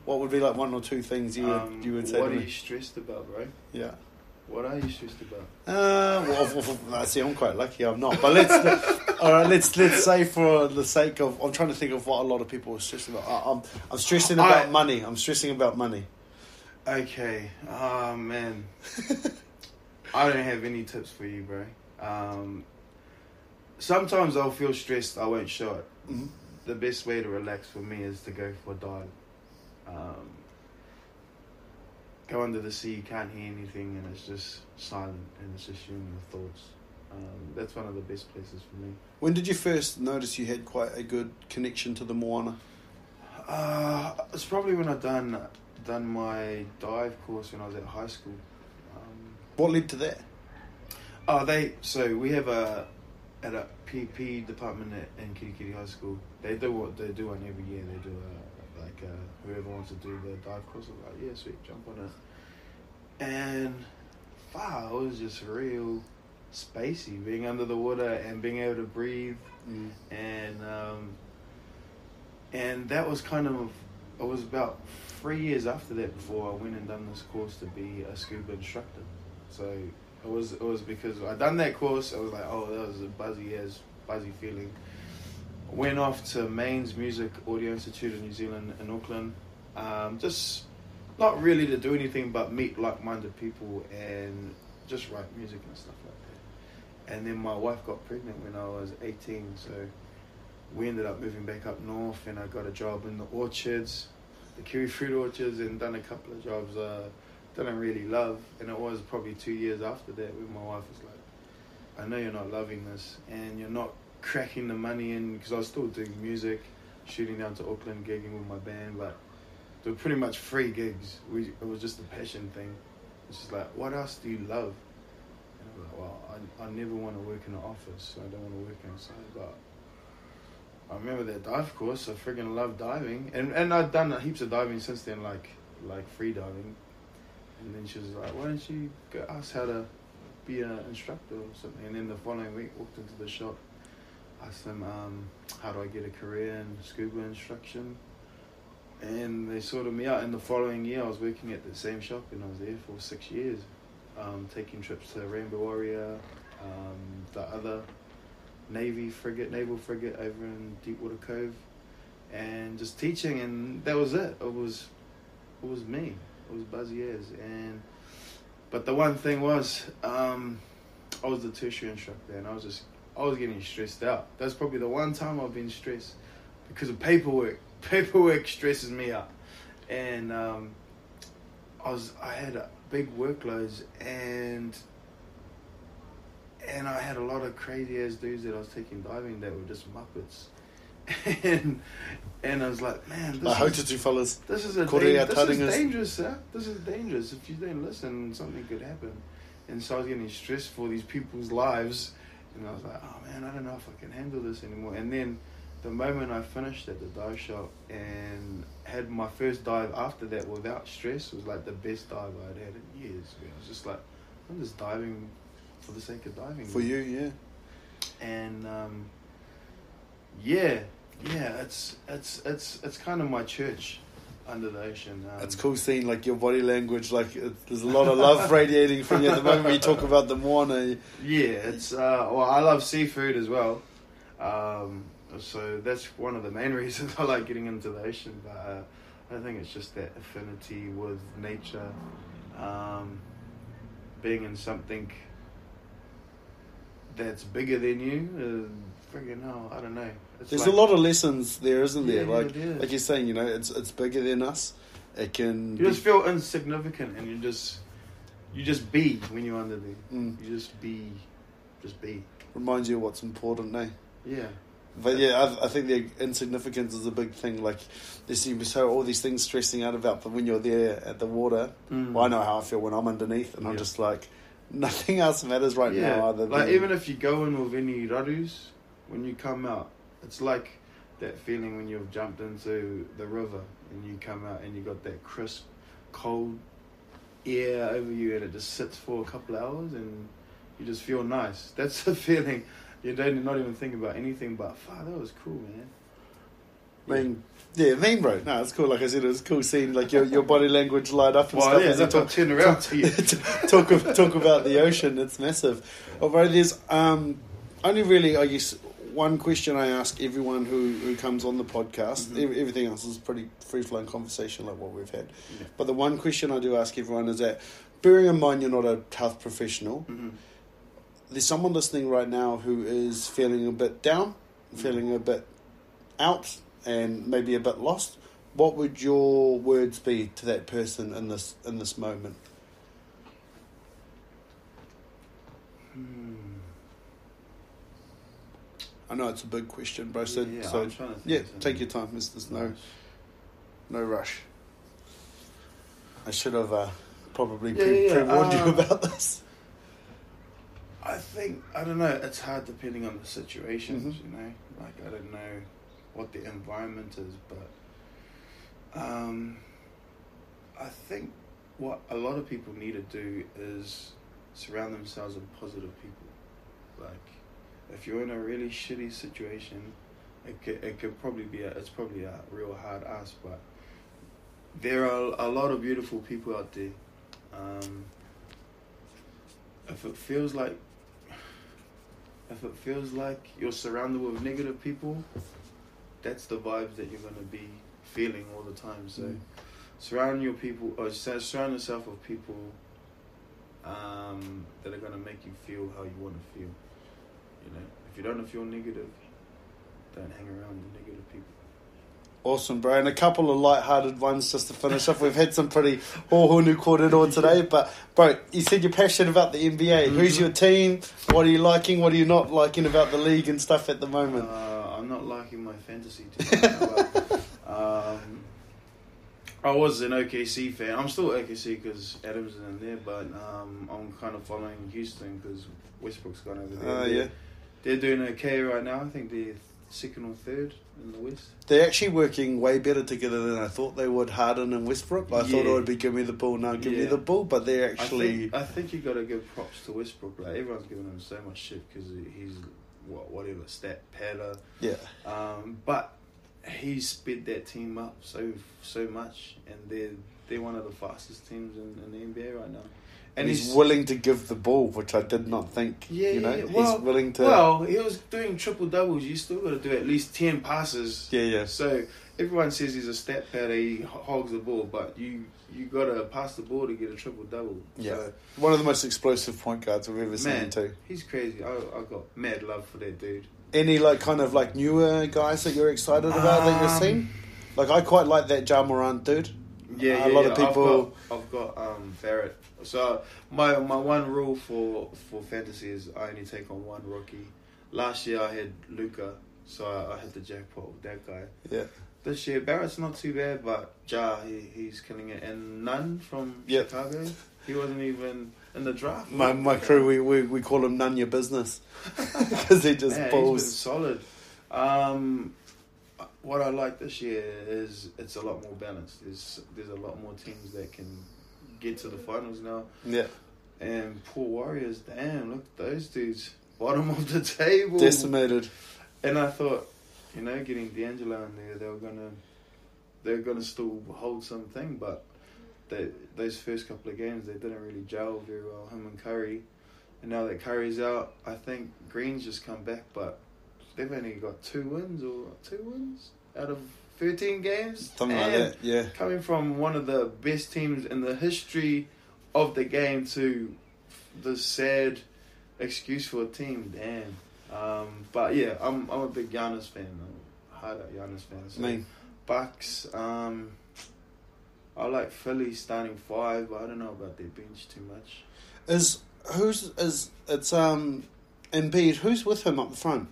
What would be like one or two things you would say? What are you stressed about, bro? Yeah. What are you stressed about? Well, see, I'm quite lucky. I'm not. But let's say for the sake of, I'm trying to think of what a lot of people are stressed about. I'm stressing about money. I'm stressing about money. Okay. Oh man, I don't have any tips for you, bro. Sometimes I'll feel stressed. I won't show it. Mm-hmm. The best way to relax for me is to go for a dive. Go under the sea, you can't hear anything, and it's just silent, and it's just you and your thoughts. That's one of the best places for me. When did you first notice you had quite a good connection to the moana? It's probably when I done my dive course when I was at high school. What led to that? So we have at a PP department in Kingi High School. They do one every year. They do whoever wants to do the dive course, I'm like, yeah, sweet, jump on it. And wow, it was just real spacey, being under the water and being able to breathe. And that was it was about 3 years after that before I went and done this course to be a scuba instructor. So it was because I done that course, I was like, oh, that was a buzzy feeling. Went off to Maine's Music Audio Institute in New Zealand in Auckland, just not really to do anything but meet like-minded people and just write music and stuff like that. And then my wife got pregnant when I was 18, so we ended up moving back up north, and I got a job in the orchards, the kiwi fruit orchards, and done a couple of jobs I didn't really love. And it was probably 2 years after that when my wife was like, I know you're not loving this, and you're not cracking the money in, because I was still doing music, shooting down to Auckland, gigging with my band, but they were pretty much free gigs. It was just a passion thing. It's just like, what else do you love? And I was like, well, I never want to work in an office, so I don't want to work outside. But I remember that dive course. I friggin' loved diving, and I'd done heaps of diving since then, like free diving. And then she was like, why don't you go ask how to be an instructor or something? And then the following week, walked into the shop, asked them, how do I get a career in scuba instruction? And they sorted me out. And the following year, I was working at the same shop, and I was there for 6 years, taking trips to Rainbow Warrior, the other naval frigate over in Deepwater Cove, and just teaching. And that was it. It was me. It was buzzy as. But the one thing was, I was the tertiary instructor, and I was getting stressed out. That's probably the one time I've been stressed because of paperwork. Paperwork stresses me out, and I had a big workloads, and I had a lot of crazy ass dudes that I was taking diving that were just muppets, and I was like, man, this is dangerous, sir. This is dangerous. If you don't listen, something could happen. And so I was getting stressed for these people's lives. And I was like, oh man, I don't know if I can handle this anymore. And then the moment I finished at the dive shop and had my first dive after that without stress, was like the best dive I'd had in years. I was just like, I'm just diving for the sake of diving. For you, yeah. And it's kind of my church under the ocean. It's cool seeing like your body language, like there's a lot of love radiating from you at the moment when you talk about the moana. Yeah, it's well, I love seafood as well, so that's one of the main reasons I like getting into the ocean. But I think it's just that affinity with nature, being in something that's bigger than you. Friggin' hell, I don't know. There's a lot of lessons there, isn't there? Like you're saying, it's bigger than us. It can. You just feel insignificant, and you just be when you're under there. You just be. Reminds you of what's important, eh? Yeah. But yeah, I think the insignificance is a big thing. Like there seems to be all these things stressing out about, but when you're there at the water, well, I know how I feel when I'm underneath, and I'm just like, nothing else matters right now. Other than even if you go in with any rarus, when you come out, it's like that feeling when you've jumped into the river and you come out and you got that crisp, cold air over you, and it just sits for a couple of hours and you just feel nice. That's the feeling. You're not even thinking about anything but, fuck, that was cool, man. Mean, bro. No, it's cool. Like I said, it was cool seeing like your body language light up and stuff. Yeah, as you turn around to you. talk about the ocean. It's massive. Although there's only really, I guess, one question I ask everyone who comes on the podcast. Mm-hmm. Everything else is pretty free-flowing conversation like what we've had. Yeah. But the one question I do ask everyone is that, bearing in mind you're not a health professional, there's someone listening right now who is feeling a bit down, feeling a bit out, and maybe a bit lost. What would your words be to that person in this moment? I know it's a big question, bro. So, I'm trying to think take your time. There's no rush. I should have probably pre-warned you about this. I don't know. It's hard depending on the situations, you know. Like, I don't know what the environment is, but I think what a lot of people need to do is surround themselves with positive people. Like, if you're in a really shitty situation, it could probably be it's probably a real hard ask, but there are a lot of beautiful people out there. If it feels like you're surrounded with negative people, that's the vibes that you're going to be feeling all the time. So surround yourself with people that are going to make you feel how you want to feel. You know, if you don't feel negative, don't hang around with negative people. Awesome, bro. And a couple of light-hearted ones just to finish off. We've had some pretty hohonu kōrero today. But, bro, you said you're passionate about the NBA. Who's your team? What are you liking? What are you not liking about the league and stuff at the moment? I'm not liking my fantasy team. I was an OKC fan. I'm still OKC because Adams is in there. But I'm kind of following Houston because Westbrook's gone over there. They're doing okay right now. I think they're second or third in the West. They're actually working way better together than I thought they would, Harden and Westbrook. I thought it would be give me the ball, now give me the ball, but they're actually... I think you got to give props to Westbrook. Like, everyone's giving him so much shit because he's, whatever, stat padder. Yeah. But he's sped that team up so much, and they're one of the fastest teams in the NBA right now. And he's willing to give the ball, which I did not think. He's willing to... Well, he was doing triple-doubles. You still got to do at least 10 passes. Yeah. So everyone says he's a stat padder, he hogs the ball, but you got to pass the ball to get a triple-double. Yeah. So, one of the most explosive point guards I've ever seen, too. He's crazy. I got mad love for that dude. Any, newer guys that you're excited about that you've seen? Like, I quite like that Ja Morant dude. A lot of people... I've got Barrett. So my one rule for fantasy is I only take on one rookie. Last year I had Luka, so I hit the jackpot with that guy. Yeah. This year Barrett's not too bad, but Ja he's killing it. And Nunn from Chicago, he wasn't even in the draft. My crew we call him None Your Business because he just balls. He's been solid. What I like this year is it's a lot more balanced. There's a lot more teams that can get to the finals now. Yeah. And poor Warriors, damn, look at those dudes. Bottom of the table. Decimated. And I thought, getting D'Angelo in there, they're gonna still hold something, but those first couple of games they didn't really gel very well, him and Curry. And now that Curry's out, I think Green's just come back, but they've only got 2 wins out of 13 games. Something like that, yeah. Coming from one of the best teams in the history of the game to the sad excuse for a team, damn. But yeah, I'm a big Giannis fan. I'm a hard-out Giannis fan. So Bucks, I like Philly starting 5, but I don't know about their bench too much. It's Embiid. Who's with him up the front?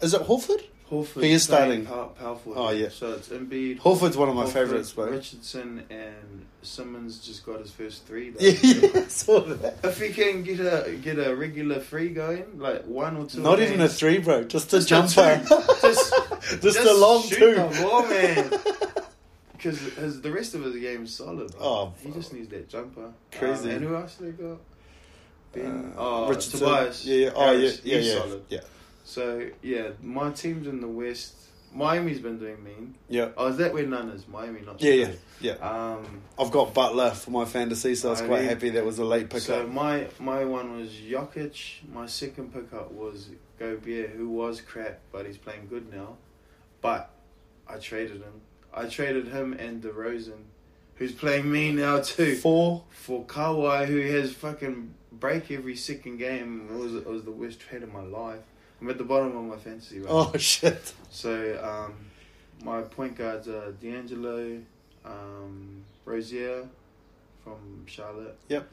Is it Horford? Horford. He is starting. Powerful. Oh, yeah. So it's Embiid. Horford's one of my favourites, bro. Richardson and Simmons just got his first 3. Yeah, sort of that. If he can get a regular 3 going, like 1 or 2. Not even a 3, bro. Just a jumper. just a long 2. Shoot the ball, man. Because the rest of his game is solid. Bro. He just needs that jumper. Crazy. And who else they got? Richardson. Tobias. Yeah. Harris, yeah. Solid. Yeah. So, yeah, my teams in the West, Miami's been doing mean. Yeah. Oh, is that where none is? Miami, not Yeah. Yeah. I've got Butler for my fantasy, so I was quite happy that was a late pickup. So my one was Jokic. My second pickup was Gobert, who was crap, but he's playing good now. But I traded him. I traded him and DeRozan, who's playing me now too. For Kawhi, who has fucking break every second game. It was the worst trade of my life. I'm at the bottom of my fantasy right now. Oh, shit. So, my point guards are D'Angelo, Rozier from Charlotte. Yep.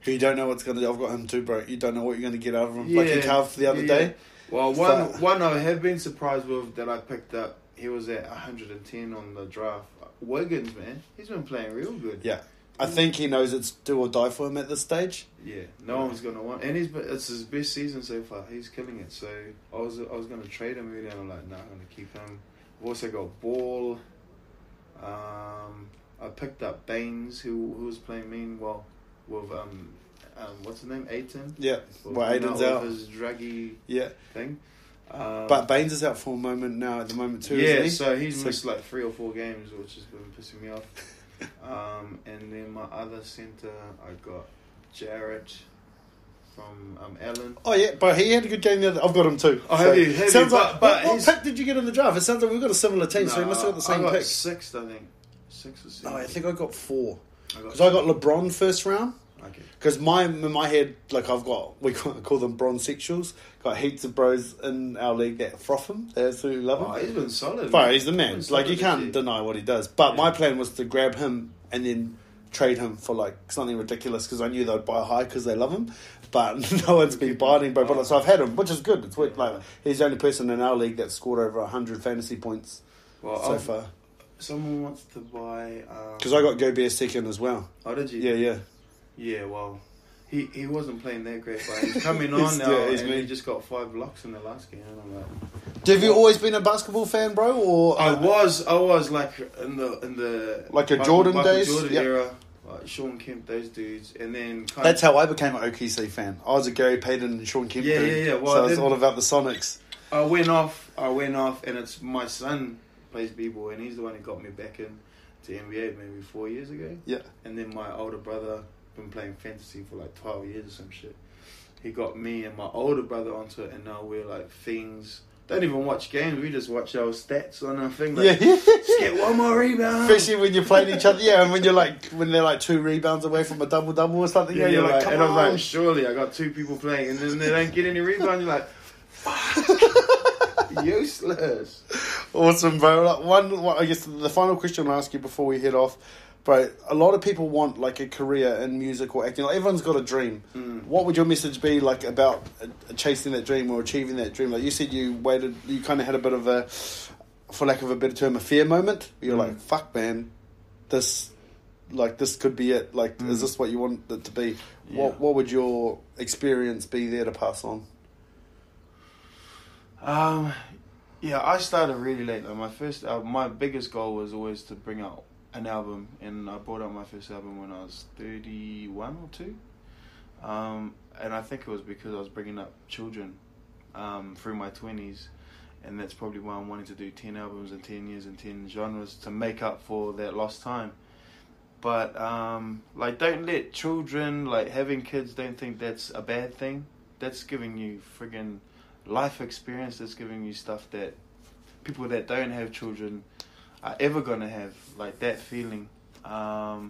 Who you don't know what's going to do. I've got him too, bro. You don't know what you're going to get out of him. Like he carved the other day. Well, one I have been surprised with that I picked up, he was at 110 on the draft. Wiggins, man. He's been playing real good. Yeah. I think he knows it's do or die for him at this stage. Yeah, no one's going to want... And it's his best season so far. He's killing it. So I was going to trade him really, and I'm like, nah, I'm going to keep him. I've also got Ball. I picked up Baines, who was playing mean well with... what's his name? Aiton? Yeah, well, Aiton's out. His druggy thing. But Baines is out for a moment now, at the moment too, yeah, isn't he? So he's missed like 3 or 4 games, which has been pissing me off. And then my other centre, I got Jarrett from Allen. Oh yeah, but he had a good game the other. I've got him too. Oh, have you? Sounds like, what pick did you get in the draft? It sounds like we've got a similar team, so you must have got the same pick. I got 6th, I think. 6 or 7. No, I think I got 4. Because I got LeBron first round. Okay. Because in my head, like we call them bronzexuals. Got heaps of bros in our league that froth him. They absolutely love him. Oh, he's been solid. But he's the man. Like you can't deny what he does. But my plan was to grab him and then trade him for like something ridiculous because I knew they'd buy high because they love him. But no one's been biting, bro. So I've had him, which is good. It's like he's the only person in our league that's scored over 100 fantasy points so far. Someone wants to buy... Because I got Gobert second as well. Oh, did you? Yeah. Yeah, well... He wasn't playing that great, but he's coming on now, and he just got 5 blocks in the last game. And I'm like, have you always been a basketball fan, bro? Or I was like in the like a Jordan days, era, like Sean Kemp, those dudes, and then that's how I became an OKC fan. I was a Gary Payton and Sean Kemp dude. Yeah. Well, so it's all about the Sonics. I went off, and it's my son plays b-ball, and he's the one who got me back in to NBA maybe 4 years ago. Yeah, and then my older brother. Been playing fantasy for like 12 years or some shit. He got me and my older brother onto it, and now we're like fiends. Don't even watch games, we just watch our stats on our thing. Like, just get 1 more rebound. Especially when you're playing each other, and when they're like 2 rebounds away from a double or something. Yeah, you're like, come on. I'm like, surely I got 2 people playing, and then they don't get any rebounds. You're like, useless. Awesome, bro. Like I guess the final question I'll ask you before we head off. But a lot of people want like a career in music or acting. Like everyone's got a dream. What would your message be like about chasing that dream or achieving that dream? Like you said, you kind of had a bit of a, for lack of a better term, a fear moment. You're like, fuck, man, this could be it. Like, is this what you want it to be? Yeah. What would your experience be there to pass on? Yeah, I started really late. Like my biggest goal was always to bring out an album, and I brought out my first album when I was 31 or 2, and I think it was because I was bringing up children through my 20s, and that's probably why I'm wanting to do 10 albums in 10 years and 10 genres to make up for that lost time. But like, don't let children, like having kids, don't think that's a bad thing. That's giving you friggin' life experience. That's giving you stuff that people that don't have children are ever gonna have, like that feeling. So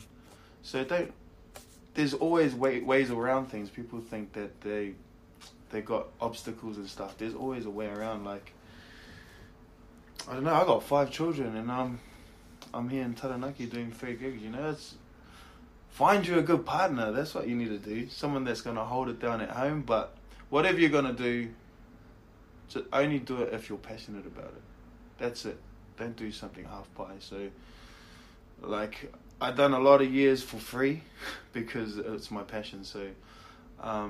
there's always ways around things. People think that they got obstacles and stuff. There's always a way around. Like, I don't know, I got 5 children, and I'm here in Taranaki doing 3 gigs. You know, it's find you a good partner. That's what you need to do. Someone that's gonna hold it down at home. But whatever you're gonna do, just only do it if you're passionate about it. That's it. Don't do something half-pie. So, like, I've done a lot of years for free because it's my passion. So,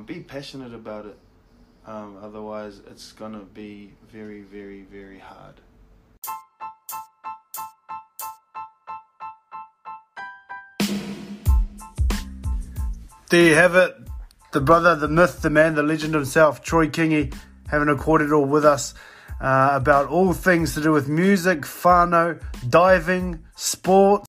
be passionate about it. Otherwise, it's going to be very, very, very hard. There you have it. The brother, the myth, the man, the legend himself, Troy Kingi, having recorded it all with us. about all things to do with music, whānau, diving, sports.